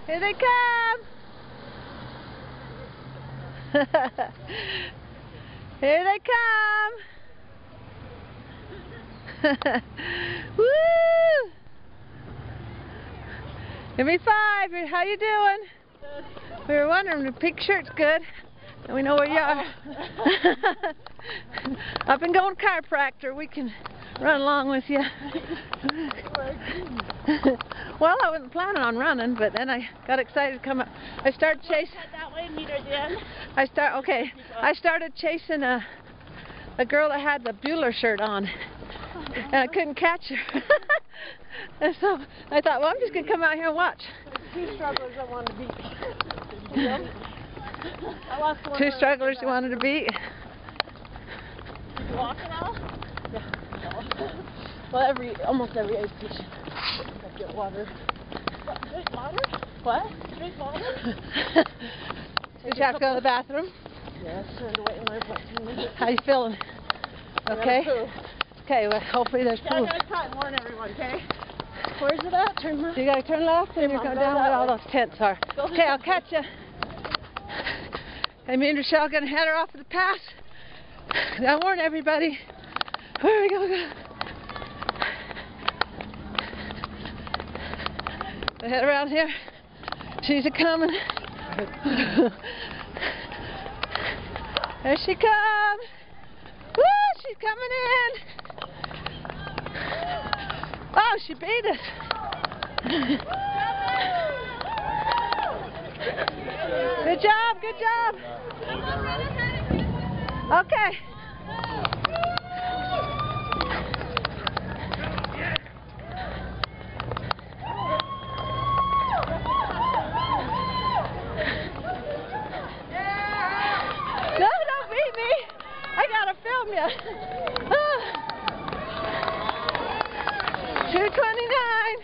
Here they come! Here they come! Woo! Give me 5. How you doing? We were wondering if the pink shirt's good. And we know where you are. I've been going chiropractor. We can run along with you. Well, I wasn't planning on running, but then I got excited to come up. I started chasing. That way, meet her at the end. I started chasing a girl that had the Bueller shirt on, and I couldn't catch her. And so I thought, well, I'm just gonna come out here and watch. 2 strugglers I wanted to beat. Yep. I lost the one. 2 strugglers you wanted to beat. Did you walk now? Yeah. Well, almost every aid station. I get water. What, drink water? What? Drink water? Did you have to go to the bathroom? Yes, I had to wait in line for 2 minutes. How you feeling? Okay? Okay, well, hopefully there's Yeah, food. I gotta try and warn everyone, okay? Where's it at? Turn left. So you gotta turn left and you're going down where all those tents are. Okay, I'll catch you. Hey, me and Rochelle are gonna head her off to the pass. I warn everybody. Where we go? They head around here. She's a coming. There she comes. Woo! She's coming in. Oh, she beat us. Good job, good job. Okay. No, don't beat me. I gotta film you. 2:29.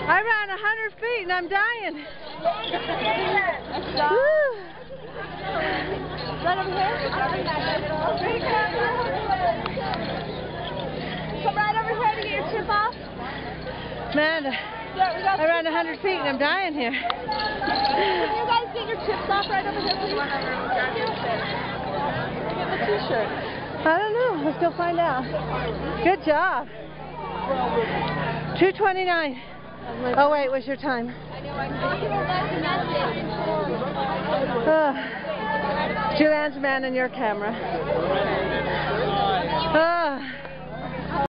I ran 100 feet and I'm dying. Right over here? Come right over here to get your chip off. Man, I ran 100 feet and I'm dying here. Can you guys get your chips off right over here, please? Get the t-shirt. I don't know. Let's go find out. Good job. 2:29. Oh wait, what's your time? Julianne's manning your camera.